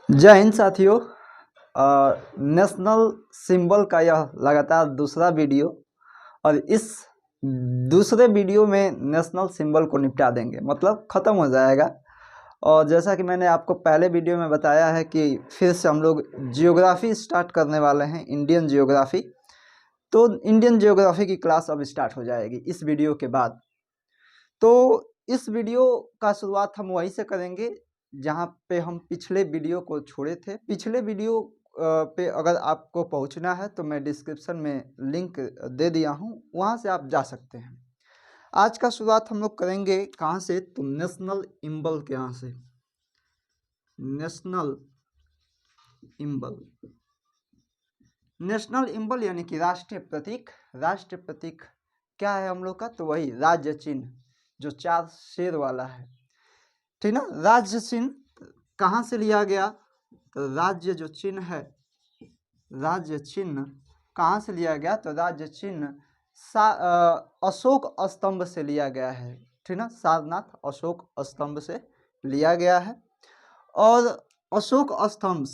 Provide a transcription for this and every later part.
जय हिंद साथियों। National symbol का यह लगातार दूसरा वीडियो और इस दूसरे वीडियो में नेशनल सिंबल को निपटा देंगे, मतलब ख़त्म हो जाएगा। और जैसा कि मैंने आपको पहले वीडियो में बताया है कि फिर से हम लोग जियोग्राफी स्टार्ट करने वाले हैं, इंडियन जियोग्राफी। तो इंडियन जियोग्राफी की क्लास अब स्टार्ट हो जाएगी इस वीडियो के बाद। तो इस वीडियो का शुरुआत हम वहीं से करेंगे जहाँ पे हम पिछले वीडियो को छोड़े थे। पिछले वीडियो पे अगर आपको पहुँचना है तो मैं डिस्क्रिप्शन में लिंक दे दिया हूँ, वहाँ से आप जा सकते हैं। आज का शुरुआत हम लोग करेंगे कहाँ से, तो नेशनल इम्बल के यहाँ से। नेशनल इम्बल, नेशनल इम्बल यानी कि राष्ट्रीय प्रतीक। राष्ट्रीय प्रतीक क्या है हम लोग का, तो वही राज्य चिन्ह जो 4 शेर वाला है, ठीक ना। राज्य चिन्ह कहाँ से लिया गया, तो राज्य जो चिन्ह है, राज्य चिन्ह कहाँ से लिया गया, तो राज्य चिन्ह अशोक स्तंभ से लिया गया है, ठीक ना। सारनाथ अशोक स्तंभ से लिया गया है। और अशोक स्तंभ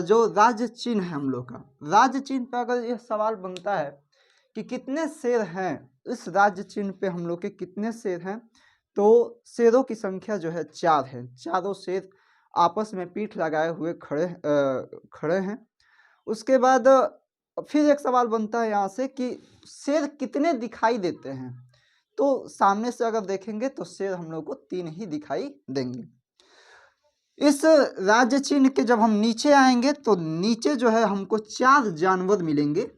जो राज्य चिन्ह है हम लोग का, राज्य चिन्ह पर अगर यह सवाल बनता है कि कितने शेर हैं इस राज्य चिन्ह पे, हम लोग के कितने शेर हैं, तो शेरों की संख्या जो है 4 है। चारों शेर आपस में पीठ लगाए हुए खड़े हैं। उसके बाद फिर एक सवाल बनता है यहाँ से कि शेर कितने दिखाई देते हैं, तो सामने से अगर देखेंगे तो शेर हम लोग को 3 ही दिखाई देंगे। इस राज्य चिन्ह के जब हम नीचे आएंगे तो नीचे जो है हमको 4 जानवर मिलेंगे,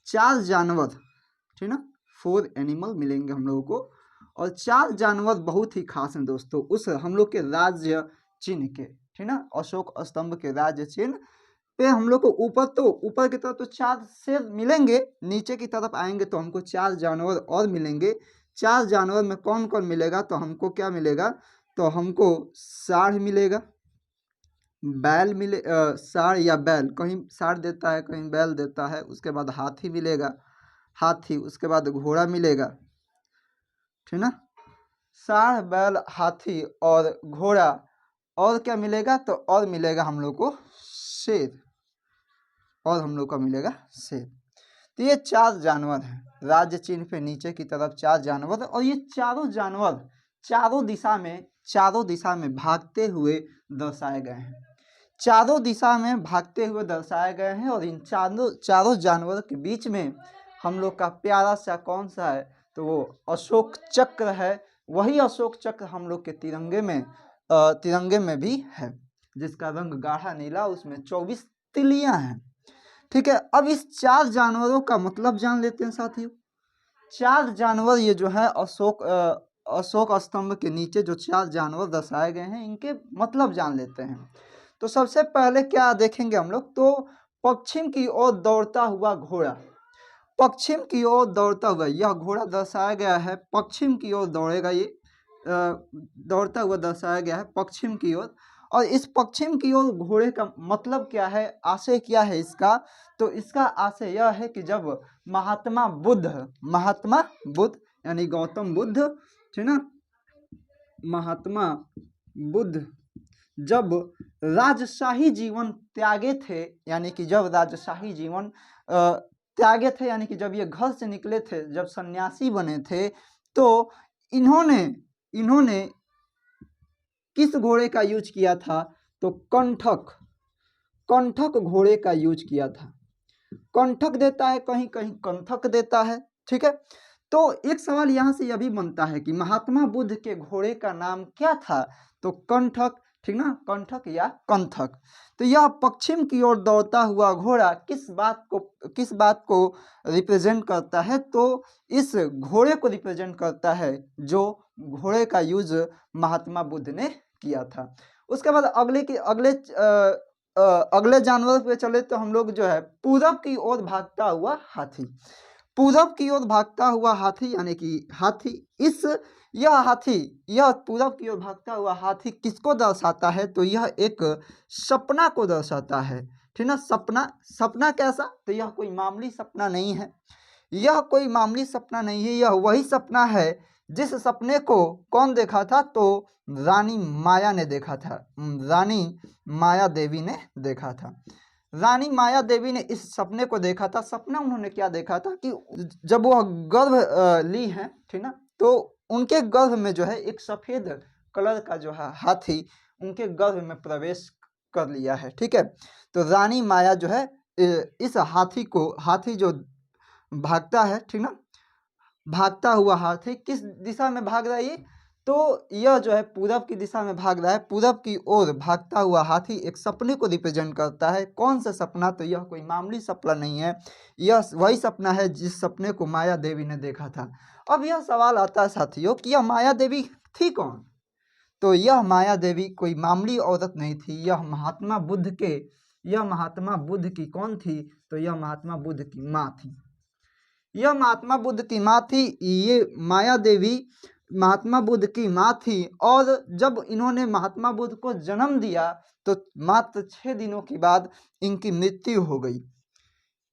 4 जानवर, ठीक ना। 4 एनिमल मिलेंगे हम लोगों को, और 4 जानवर बहुत ही खास हैं दोस्तों उस हम लोग के राज्य चिन्ह के, ठीक ना। अशोक स्तंभ के राज्य चिन्ह पे हम लोग को ऊपर की तरफ तो 4 शेर मिलेंगे, नीचे की तरफ आएंगे तो हमको 4 जानवर और मिलेंगे। 4 जानवर में कौन कौन मिलेगा, तो हमको क्या मिलेगा, तो हमको साढ़ मिलेगा, बैल मिले, साढ़ या बैल, कहीं साढ़ देता है कहीं बैल देता है। उसके बाद हाथी मिलेगा, हाथी, उसके बाद घोड़ा मिलेगा, ठीक ना। साढ़, बैल, हाथी और घोड़ा, और क्या मिलेगा, तो और मिलेगा हम लोग को शेर, और हम लोग का मिलेगा शेर। तो ये 4 जानवर हैं राज्य चिन्ह पे, नीचे की तरफ 4 जानवर, और ये चारों जानवर चारों दिशा में भागते हुए दर्शाए गए हैं, चारों दिशा में भागते हुए दर्शाए गए हैं। और इन चारों जानवरों के बीच में हम लोग का प्यारा सा कौन सा है, तो वो अशोक चक्र है। वही अशोक चक्र हम लोग के तिरंगे में भी है, जिसका रंग गाढ़ा नीला, उसमें 24 तिलियां हैं, ठीक है। अब इस 4 जानवरों का मतलब जान लेते हैं साथियों। 4 जानवर ये जो है अशोक स्तंभ के नीचे जो 4 जानवर दर्शाए गए हैं, इनके मतलब जान लेते हैं। तो सबसे पहले क्या देखेंगे हम लोग, तो पश्चिम की ओर दौड़ता हुआ घोड़ा, पश्चिम की ओर दौड़ता हुआ यह घोड़ा दर्शाया गया है, पश्चिम की ओर दौड़ेगा, ये दौड़ता हुआ दर्शाया गया है पश्चिम की ओर। और इस पश्चिम की ओर घोड़े का मतलब क्या है, आशय क्या है इसका, तो इसका आशय यह है कि जब महात्मा बुद्ध यानी गौतम बुद्ध, ठीक ना, महात्मा बुद्ध जब राजशाही जीवन त्यागे थे, यानी कि जब राजशाही जीवन त्यागे थे, यानी कि जब ये घर से निकले थे, जब सन्यासी बने थे, तो इन्होंने किस घोड़े का यूज किया था, तो कंठक घोड़े का यूज किया था। कंठक देता है, कहीं कहीं कंठक देता है, ठीक है। तो एक सवाल यहाँ से यह भी बनता है कि महात्मा बुद्ध के घोड़े का नाम क्या था, तो कंठक, ठीक ना, कंठक या कंथक। तो यह पश्चिम की ओर दौड़ता हुआ घोड़ा किस बात को रिप्रेजेंट करता है, तो इस घोड़े को रिप्रेजेंट करता है जो घोड़े का यूज महात्मा बुद्ध ने किया था। उसके बाद अगले जानवर पे चले तो हम लोग जो है पूरब की ओर भागता हुआ हाथी, पूरब की ओर भागता हुआ हाथी, यानी कि हाथी, यह पूरब की ओर भागता हुआ हाथी किसको दर्शाता है, तो यह एक सपना को दर्शाता है, ठीक ना। सपना कैसा, तो यह कोई मामूली सपना नहीं है, यह कोई मामूली सपना नहीं है, यह वही सपना है जिस सपने को कौन देखा था, तो रानी माया ने देखा था, रानी माया देवी ने देखा था। रानी माया देवी ने इस सपने को देखा था। सपना उन्होंने क्या देखा था कि जब वह गर्भ ली है, ठीक ना, तो उनके गर्भ में जो है एक सफेद कलर का जो है हाथी उनके गर्भ में प्रवेश कर लिया है। ठीक है, तो रानी माया जो है इस हाथी जो भागता है, ठीक ना, भागता हुआ हाथी किस दिशा में भाग रहा है ये, तो यह जो है पूरब की दिशा में भाग रहा है। पूरब की ओर भागता हुआ हाथी एक सपने को रिप्रेजेंट करता है। कौन सा सपना, तो यह कोई मामूली सपना नहीं है, यह वही सपना है जिस सपने को माया देवी ने देखा था। अब यह सवाल आता है साथियों कि यह माया देवी थी कौन, तो यह माया देवी कोई मामूली औरत नहीं थी, यह महात्मा बुद्ध की कौन थी, तो यह महात्मा बुद्ध की माँ थी। यह महात्मा बुद्ध की माँ थी। ये माया देवी महात्मा बुद्ध की माँ थी, और जब इन्होंने महात्मा बुद्ध को जन्म दिया तो मात्र 6 दिनों के बाद इनकी मृत्यु हो गई।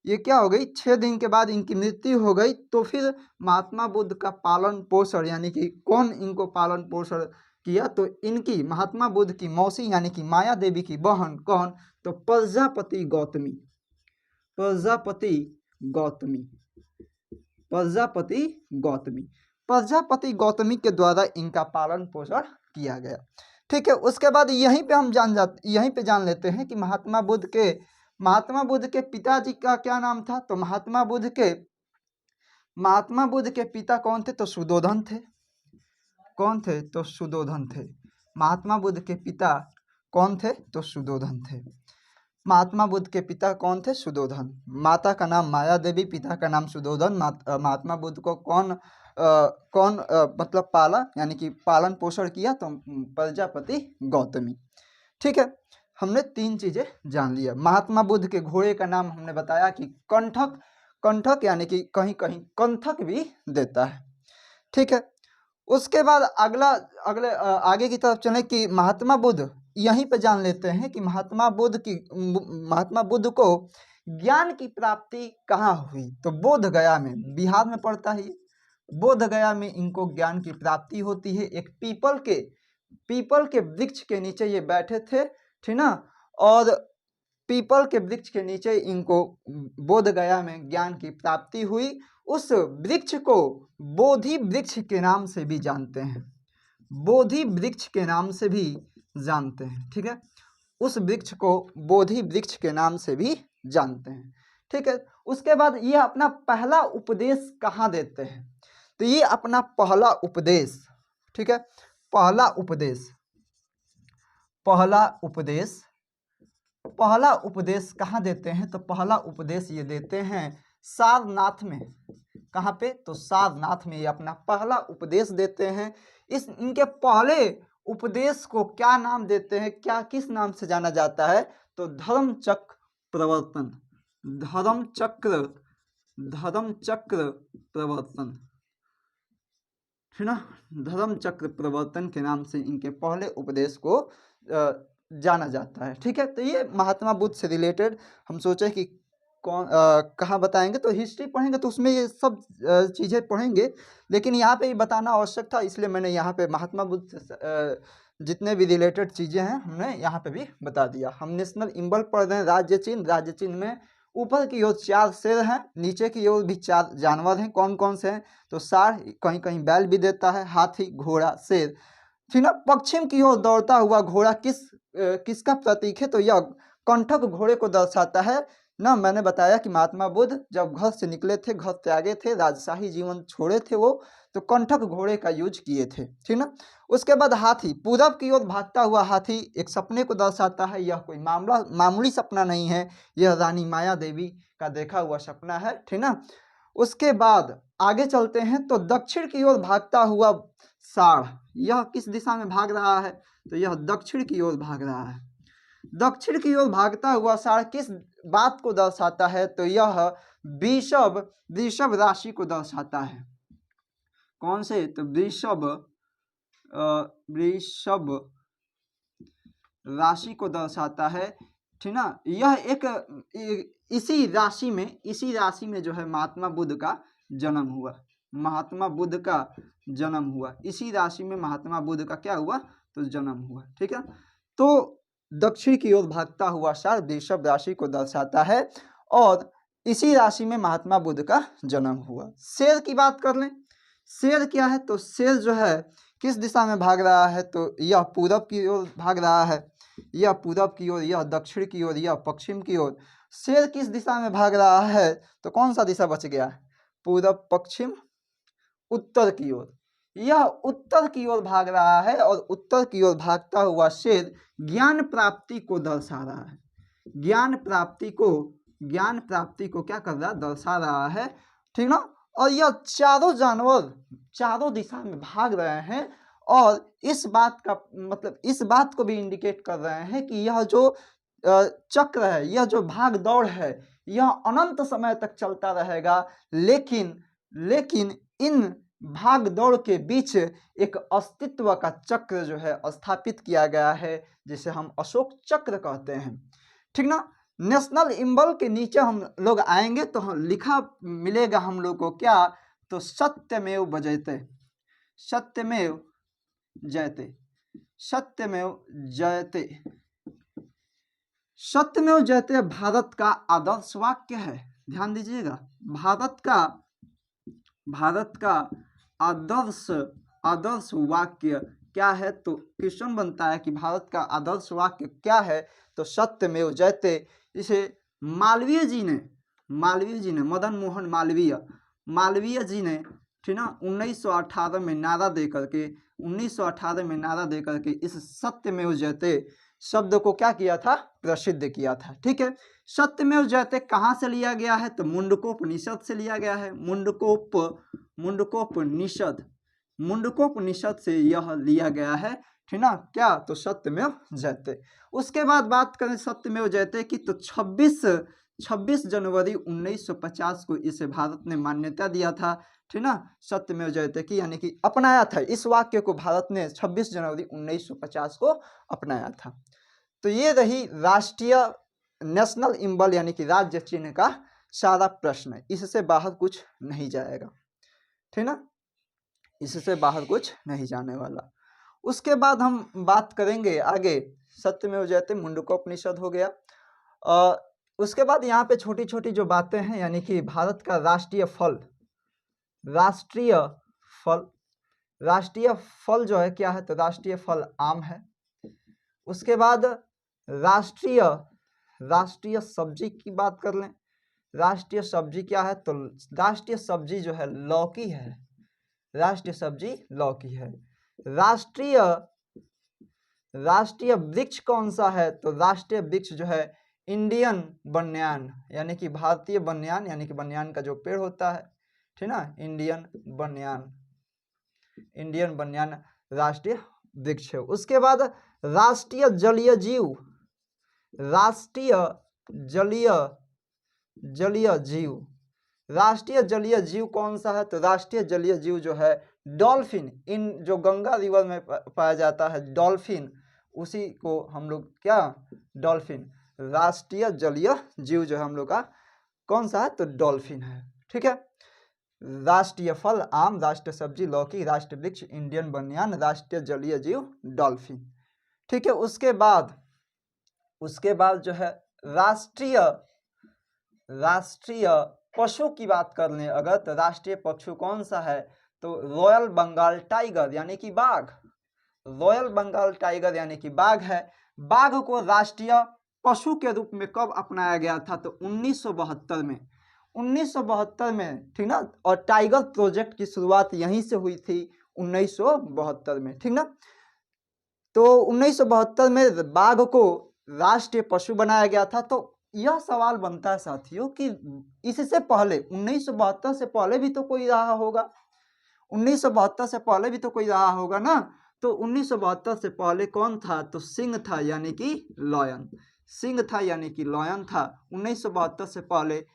ये क्या हो गई, 6 दिन के बाद इनकी मृत्यु हो गई। तो फिर महात्मा बुद्ध का पालन पोषण, यानी कि कौन इनको पालन पोषण किया, तो इनकी महात्मा बुद्ध की मौसी यानी कि माया देवी की बहन कौन, तो प्रजापति गौतमी। प्रजापति गौतमी प्रजापति गौतमी के द्वारा इनका पालन पोषण किया गया। ठीक है, उसके बाद यहीं पे जान लेते हैं कि महात्मा बुद्ध के पिताजी का क्या नाम था। तो महात्मा बुद्ध के पिता कौन थे, तो सुदोधन थे। कौन थे, तो सुदोधन थे। महात्मा बुद्ध के पिता कौन थे, तो सुदोधन थे। महात्मा बुद्ध के पिता कौन थे, सुदोधन। माता का नाम माया देवी, पिता का नाम सुदोधन। महात्मा बुद्ध को कौन मतलब पाला, यानी कि पालन पोषण किया, तो प्रजापति गौतमी। ठीक है, हमने 3 चीजें जान लिया। महात्मा बुद्ध के घोड़े का नाम हमने बताया कि कंठक यानी कि कहीं कहीं कंठक भी देता है। ठीक है, उसके बाद आगे की तरफ चले कि महात्मा बुद्ध, यहीं पे जान लेते हैं कि महात्मा बुद्ध को ज्ञान की प्राप्ति कहाँ हुई, तो बोध गया में, बिहार में पड़ता है ये। बोध गया में इनको ज्ञान की प्राप्ति होती है। एक पीपल के वृक्ष के नीचे ये बैठे थे, ठीक ना, और पीपल के वृक्ष के नीचे इनको बोध गया में ज्ञान की प्राप्ति हुई। उस वृक्ष को बोधि वृक्ष के नाम से भी जानते हैं, बोधि वृक्ष के नाम से भी जानते हैं। ठीक है, उस वृक्ष को बोधि वृक्ष के नाम से भी जानते हैं। ठीक है, उसके बाद ये अपना पहला उपदेश कहाँ देते हैं, तो ये अपना पहला उपदेश, ठीक है, पहला उपदेश कहाँ देते हैं, तो पहला उपदेश ये देते हैं सारनाथ में। कहाँ पे, तो सारनाथ में ये अपना पहला उपदेश देते हैं। इनके पहले उपदेश को क्या नाम देते हैं, किस नाम से जाना जाता है, तो धर्मचक्र प्रवर्तन। है ना, धर्मचक्र प्रवर्तन के नाम से इनके पहले उपदेश को जाना जाता है। ठीक है, तो ये महात्मा बुद्ध से रिलेटेड हम सोचे कि कहाँ बताएंगे, तो हिस्ट्री पढ़ेंगे तो उसमें ये सब चीज़ें पढ़ेंगे, लेकिन यहाँ पे ही बताना आवश्यक था, इसलिए मैंने यहाँ पे महात्मा बुद्ध से जितने भी रिलेटेड चीज़ें हैं हमने यहाँ पे भी बता दिया। हम नेशनल सिंबल पढ़ रहे हैं राज्य चिन्ह में ऊपर की ओर 4 शेर हैं, नीचे की ओर भी 4 जानवर हैं। कौन कौन से हैं, तो साढ़, कहीं कहीं बैल भी देता है, हाथी, घोड़ा, शेर। ठीक ना, पश्चिम की ओर दौड़ता हुआ घोड़ा किसका प्रतीक है, तो यह कंठक घोड़े को दर्शाता है ना। मैंने बताया कि महात्मा बुद्ध जब घर से निकले थे, घर त्यागे थे, राजशाही जीवन छोड़े थे वो, तो कंठक घोड़े का यूज किए थे। ठीक ना, उसके बाद हाथी, पूरब की ओर भागता हुआ हाथी एक सपने को दर्शाता है। यह कोई मामूली सपना नहीं है, यह रानी माया देवी का देखा हुआ सपना है। ठीक ना, उसके बाद आगे चलते हैं तो दक्षिण की ओर भागता हुआ साढ़, यह किस दिशा में भाग रहा है, तो यह दक्षिण की ओर भाग रहा है। दक्षिण की ओर भागता हुआ साढ़ किस बात को दर्शाता है, तो यह वृषभ राशि को दर्शाता है। कौन से, तो वृषभ राशि को दर्शाता है। ठीक ना, यह इसी राशि में जो है महात्मा बुद्ध का जन्म हुआ। महात्मा बुद्ध का जन्म हुआ, इसी राशि में महात्मा बुद्ध का क्या हुआ, तो जन्म हुआ। ठीक है, तो दक्षिण की ओर भागता हुआ सार वृषभ राशि को दर्शाता है और इसी राशि में महात्मा बुद्ध का जन्म हुआ। शेर की बात कर लें, शेर क्या है, तो शेर जो है किस दिशा में भाग रहा है, तो यह पूरब की ओर भाग रहा है, यह पूरब की ओर, यह दक्षिण की ओर, यह पश्चिम की ओर। शेर किस दिशा में भाग रहा है, तो कौन सा दिशा बच गया, पूरब, पश्चिम, उत्तर की ओर। यह उत्तर की ओर भाग रहा है और उत्तर की ओर भागता हुआ शेर ज्ञान प्राप्ति को दर्शा रहा है, ज्ञान प्राप्ति को क्या कर रहा है, दर्शा रहा है। ठीक ना, और यह चारों जानवर चारों दिशा में भाग रहे हैं और इस बात का मतलब इस बात को भी इंडिकेट कर रहे हैं कि यह जो चक्र है, यह जो भाग दौड़ है, यह अनंत समय तक चलता रहेगा, लेकिन इन भाग दौड़ के बीच एक अस्तित्व का चक्र जो है स्थापित किया गया है, जिसे हम अशोक चक्र कहते हैं। ठीक ना, नेशनल सिंबल के नीचे हम लोग आएंगे तो लिखा मिलेगा हम लोग को क्या, तो सत्यमेव जयते, सत्यमेव जयते, सत्यमेव जयते, सत्यमेव जयते भारत का आदर्श वाक्य है। ध्यान दीजिएगा, भारत का आदर्श वाक्य क्या है, तो क्वेश्चन बनता है कि भारत का आदर्श वाक्य क्या है, तो सत्यमेव जयते। इसे मालवीय जी ने मदन मोहन मालवीय जी ने, ठीक ना, 1918 में नारा देकर के इस सत्यमेव जयते शब्द को क्या किया था, प्रसिद्ध किया था। ठीक है, सत्यमेव जयते कहाँ से लिया गया है, तो मुंडकोपनिषद से लिया गया है, मुंडकोपनिषद से यह लिया गया है। ठीक ना, क्या, तो सत्यमेव जयते। उसके बाद बात करें सत्यमेव जयते की, तो 26 जनवरी 1950 को इसे भारत ने मान्यता दिया था। ठीक ना, सत्यमेव जयते की यानी कि अपनाया था, इस वाक्य को भारत ने 26 जनवरी 1950 को अपनाया था। तो ये रही राष्ट्रीय नेशनल सिंबल यानी कि राज्य चिन्ह का सारा प्रश्न, इससे बाहर कुछ नहीं जाएगा। ठीक ना, इससे बाहर कुछ नहीं जाने वाला। उसके बाद हम बात करेंगे आगे, सत्यमेव जयते मुंडकोपनिषद हो गया। उसके बाद यहाँ पे छोटी छोटी जो बातें हैं, यानी कि भारत का राष्ट्रीय फल जो है क्या है, तो राष्ट्रीय फल आम है। उसके बाद राष्ट्रीय सब्जी की बात कर लें, राष्ट्रीय सब्जी क्या है, तो राष्ट्रीय सब्जी जो है लौकी है, राष्ट्रीय सब्जी लौकी है। राष्ट्रीय वृक्ष कौन सा है, तो राष्ट्रीय वृक्ष जो है इंडियन बन्यान, यानी कि भारतीय बन्यान, यानी कि बन्यान का जो पेड़ होता है, ठीक ना, इंडियन बन्यान राष्ट्रीय वृक्ष है। उसके बाद राष्ट्रीय जलीय जीव कौन सा है, तो राष्ट्रीय जलीय जीव जो है डॉल्फिन, इन जो गंगा रिवर में पाया जाता है डॉल्फिन, उसी को हम लोग क्या, डॉल्फिन, राष्ट्रीय जलीय जीव जो है हम लोग का कौन सा है, तो डॉल्फिन है। ठीक है, राष्ट्रीय फल आम, राष्ट्रीय सब्जी लौकी, राष्ट्रीय वृक्ष इंडियन बन्यान, राष्ट्रीय जलीय जीव डॉल्फिन। ठीक है, उसके बाद जो है राष्ट्रीय पशु की बात कर लें अगर, तो राष्ट्रीय पशु कौन सा है, तो रॉयल बंगाल टाइगर यानी कि बाघ, रॉयल बंगाल टाइगर यानी कि बाघ है। बाघ को राष्ट्रीय पशु के रूप में कब अपनाया गया था, तो 1972 में, ठीक ना, और टाइगर प्रोजेक्ट की शुरुआत यहीं से हुई थी 1972 में। ठीक ना, तो 1972 में बाघ को राष्ट्रीय पशु बनाया गया था। तो यह सवाल बनता है साथियों कि इससे पहले 1972 से पहले भी तो कोई रहा होगा, 1972 से पहले भी तो कोई रहा होगा ना। तो 1972 से पहले कौन था, तो सिंह था यानी कि लॉयन, सिंह था यानी कि लॉयन था। 1972 से पहले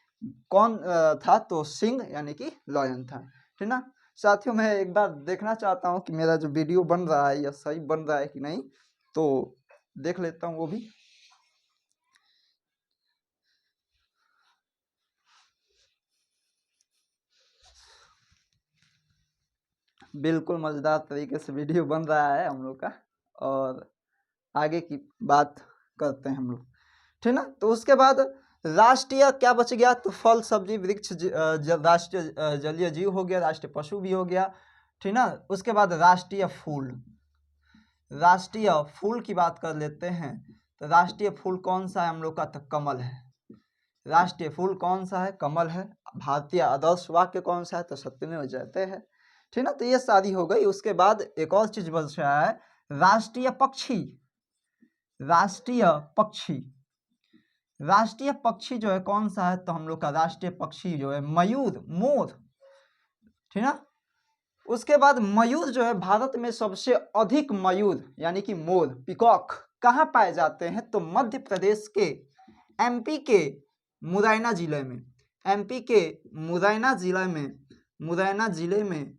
कौन था, तो सिंह यानी कि लॉयन था। ठीक ना साथियों, मैं एक बार देखना चाहता हूँ कि मेरा जो वीडियो बन रहा है यह सही बन रहा है कि नहीं, तो देख लेता हूँ वो भी। बिल्कुल मज़ेदार तरीके से वीडियो बन रहा है हम लोग का, और आगे की बात करते हैं हम लोग, ठीक ना। तो उसके बाद राष्ट्रीय क्या बच गया, तो फल सब्जी वृक्ष राष्ट्रीय जलीय जीव हो गया, राष्ट्रीय पशु भी हो गया, ठीक ना। उसके बाद राष्ट्रीय फूल, राष्ट्रीय फूल की बात कर लेते हैं। तो राष्ट्रीय फूल कौन सा है हम लोग का, तो कमल है। राष्ट्रीय फूल कौन सा है, कमल है। भारतीय आदर्श वाक्य कौन सा है, तो सत्यमेव जयते है, ठीक ना। तो ये सारी हो गई। उसके बाद एक और चीज बच रहा है, राष्ट्रीय पक्षी। राष्ट्रीय पक्षी, राष्ट्रीय पक्षी जो है कौन सा है, तो हम लोग का राष्ट्रीय पक्षी जो है मयूर, मोर, ठीक ना। उसके बाद मयूर जो है भारत में सबसे अधिक मयूर यानी कि मोर, पिकॉक कहाँ पाए जाते हैं, तो मध्य प्रदेश के एमपी के मुरैना जिले में, एमपी के मुरैना जिले में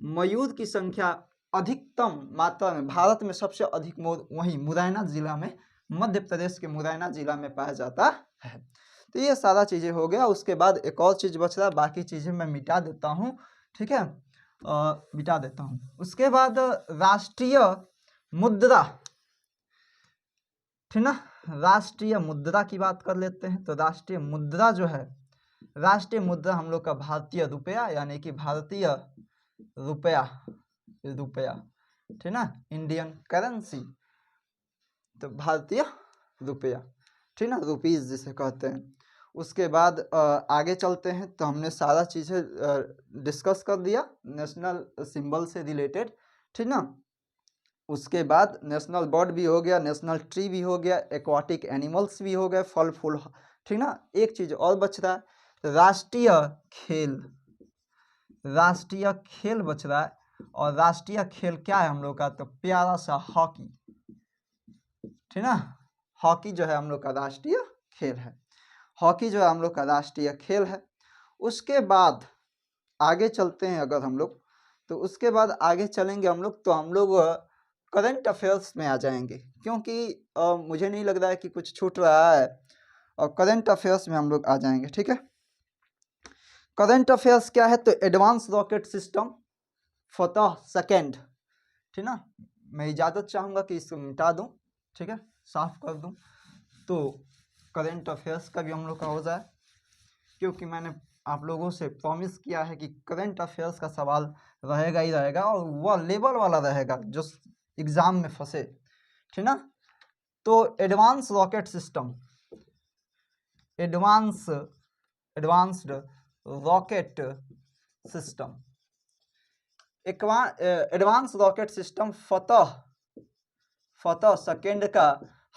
मयूर की संख्या अधिकतम मात्रा में, भारत में सबसे अधिक मोर वहीं मुरैना जिला में, मध्य प्रदेश के मुरैना जिला में पाया जाता है। तो ये सारा चीजें हो गया। उसके बाद एक और चीज बच रहा है, बाकी चीजें मैं मिटा देता हूँ, ठीक है, मिटा देता हूँ। उसके बाद राष्ट्रीय मुद्रा, ठीक ना, राष्ट्रीय मुद्रा की बात कर लेते हैं। तो राष्ट्रीय मुद्रा जो है, राष्ट्रीय मुद्रा हम लोग का भारतीय रुपया यानी कि भारतीय रुपया, रुपया, ठीक ना, इंडियन करेंसी, तो भारतीय रुपया, ठीक ना, रुपीज जिसे कहते हैं। उसके बाद आगे चलते हैं। तो हमने सारा चीज़ें डिस्कस कर दिया नेशनल सिंबल से रिलेटेड, ठीक ना। उसके बाद नेशनल बर्ड भी हो गया, नेशनल ट्री भी हो गया, एक्वाटिक एनिमल्स भी हो गए, फल फूल, ठीक ना। एक चीज़ और बच रहा है, राष्ट्रीय खेल, राष्ट्रीय खेल बच रहा है। और राष्ट्रीय खेल क्या है हम लोग का, तो प्यारा सा हॉकी, ठीक ना। हॉकी जो है हम लोग का राष्ट्रीय खेल है, हॉकी जो है हम लोग का राष्ट्रीय खेल है। उसके बाद आगे चलते हैं अगर हम लोग, तो उसके बाद आगे चलेंगे हम लोग, तो हम लोग करंट अफेयर्स में आ जाएंगे, क्योंकि मुझे नहीं लग रहा है कि कुछ छूट रहा है, और करंट अफेयर्स में हम लोग आ जाएंगे, ठीक है। करंट अफेयर्स क्या है, तो एडवांस रॉकेट सिस्टम फतह सेकेंड, ठीक ना। मैं इजाज़त चाहूँगा कि इसको मिटा दूँ, ठीक है, साफ कर दूँ, तो करंट अफेयर्स का भी हम लोग का हो जाए, क्योंकि मैंने आप लोगों से प्रॉमिस किया है कि करंट अफेयर्स का सवाल रहेगा ही रहेगा, और वह लेवल वाला रहेगा जो एग्ज़ाम में फंसे, ठीक ना। तो advance rocket system, advanced rocket system, advance rocket system फतह सेकेंड का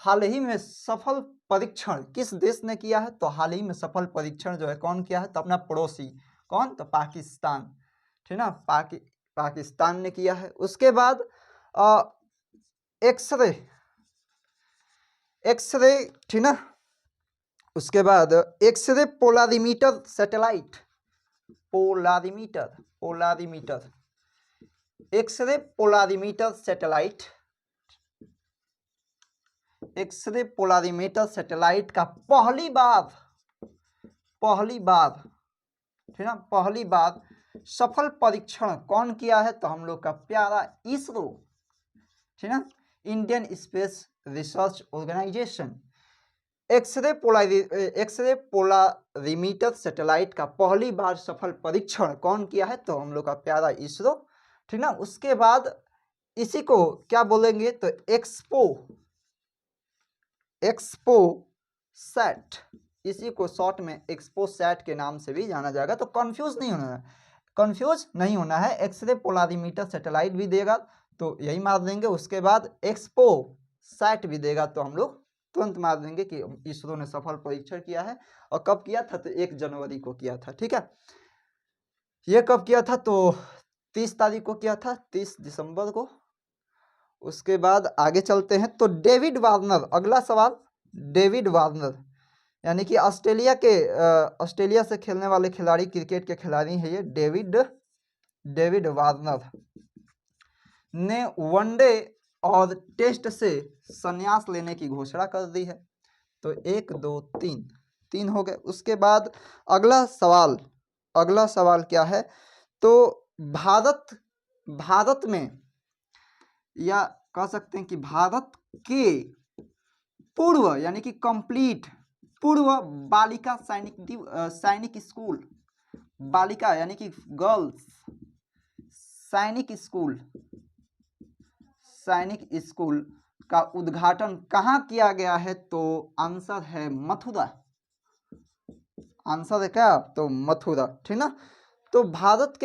हाल ही में सफल परीक्षण किस देश ने किया है, तो हाल ही में सफल परीक्षण जो है कौन किया है, तो अपना पड़ोसी, कौन, तो पाकिस्तान, ठीक ना, पाकिस्तान ने किया है। उसके बाद एक्सरे, ठीक ना। उसके बाद X ray polarimeter satellite, polarimeter, X ray polarimeter satellite, X ray polarimeter satellite का पहली बार, ठीक ना, पहली बार सफल परीक्षण कौन किया है, तो हम लोग का प्यारा इसरो, ठीक ना, Indian space research organisation. X ray polarimeter satellite का पहली बार सफल परीक्षण कौन किया है, तो हम लोग का प्यारा इसरो, ठीक ना। उसके बाद इसी को क्या बोलेंगे, तो एक्सपो सैट, इसी को शॉर्ट में एक्सपो सैट के नाम से भी जाना जाएगा। तो कंफ्यूज नहीं होना है, एक्सरे पोलारिमीटर सैटेलाइट भी देगा तो यही मार देंगे। उसके बाद एक्सपो सैट भी देगा तो हम लोग तुरंत मार देंगे कि इसरो ने सफल परीक्षण किया है। और कब किया था, तो 1 जनवरी को किया था, ठीक है। ये कब किया था, तो 30 तारीख को किया था, 30 दिसंबर को। उसके बाद आगे चलते हैं। तो डेविड वार्नर, अगला सवाल, डेविड वार्नर यानी कि ऑस्ट्रेलिया से खेलने वाले खिलाड़ी, क्रिकेट के खिलाड़ी हैं ये, डेविड वार्नर ने वनडे और टेस्ट से संन्यास लेने की घोषणा कर दी है। तो 1 2 3 हो गए। उसके बाद अगला सवाल क्या है, तो भारत में, या कह सकते हैं कि भारत के पूर्व यानी कि कंप्लीट पूर्व बालिका सैनिक स्कूल, बालिका यानी कि गर्ल्स सैनिक स्कूल का उद्घाटन कहाँ किया गया है? तो आंसर है मथुरा। आंसर है क्या? तो मथुरा, ठीक ना। तो भारत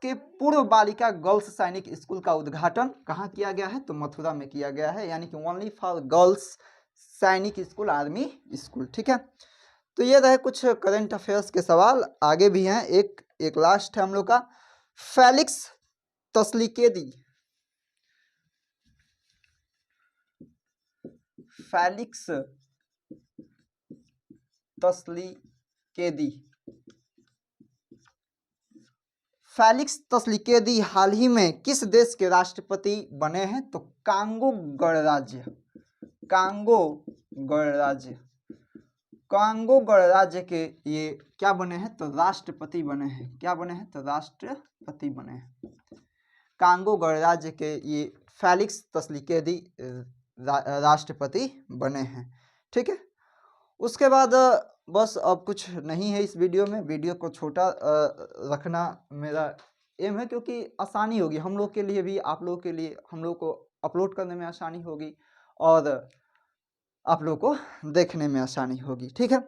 के पूर्व बालिका गर्ल्स सैनिक स्कूल का उद्घाटन कहाँ किया गया है? तो मथुरा में किया गया है, यानी कि ओनली फॉर गर्ल्स सैनिक स्कूल, आर्मी स्कूल, ठीक है। तो ये रहे कुछ करंट अफेयर्स के सवाल, आगे भी हैं। एक लास्ट है हम लोग का, फेलिक्स तस्लीकेदी। फेलिक्स तस्लीकेदी, फेलिक्स तस्लीकेदी हाल ही में किस देश के राष्ट्रपति बने हैं? तो कांगो गणराज्य, कांगो गणराज्य के ये क्या बने हैं? तो राष्ट्रपति बने हैं। क्या बने हैं? तो राष्ट्रपति बने हैं। कांगो गणराज्य के ये फेलिक्स तस्लीकेदी राष्ट्रपति बने हैं, ठीक है। उसके बाद बस अब कुछ नहीं है इस वीडियो में। वीडियो को छोटा रखना मेरा एम है, क्योंकि आसानी होगी हम लोग के लिए भी, आप लोग के लिए, हम लोग को अपलोड करने में आसानी होगी और आप लोग को देखने में आसानी होगी, ठीक है।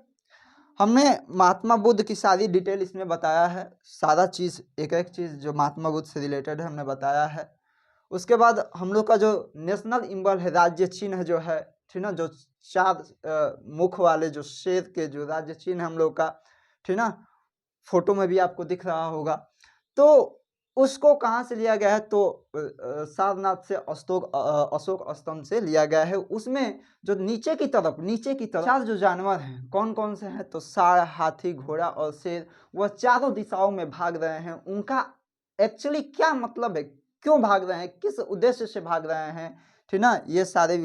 हमने महात्मा बुद्ध की सारी डिटेल इसमें बताया है, सारा चीज़, एक एक चीज़ जो महात्मा बुद्ध से रिलेटेड है हमने बताया है। उसके बाद हम लोग का जो नेशनल सिंबल है, राज्य चिन्ह जो है, ठीक ना, जो 4 मुख वाले जो शेर के जो राज्य चिन्ह हम लोग का, ठीक ना, फोटो में भी आपको दिख रहा होगा। तो उसको कहाँ से लिया गया है? तो सारनाथ से अशोक स्तंभ से लिया गया है। उसमें जो नीचे की तरफ 4 जो जानवर हैं, कौन कौन से हैं? तो सांड, हाथी, घोड़ा और शेर, वह चारों दिशाओं में भाग रहे हैं। उनका एक्चुअली क्या मतलब है, क्यों भाग रहे हैं, किस उद्देश्य से भाग रहे हैं, ठीक ना, ये सारे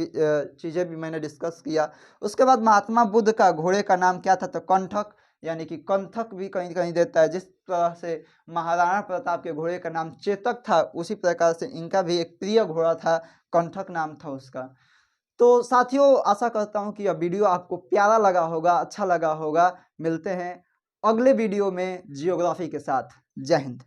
चीज़ें भी मैंने डिस्कस किया। उसके बाद महात्मा बुद्ध का घोड़े का नाम क्या था? तो कंठक, यानी कि कंथक भी कहीं कहीं देता है। जिस तरह से महाराणा प्रताप के घोड़े का नाम चेतक था, उसी प्रकार से इनका भी एक प्रिय घोड़ा था, कंठक नाम था उसका। तो साथियों, आशा करता हूँ कि यह वीडियो आपको प्यारा लगा होगा, अच्छा लगा होगा। मिलते हैं अगले वीडियो में जियोग्राफी के साथ। जय हिंद।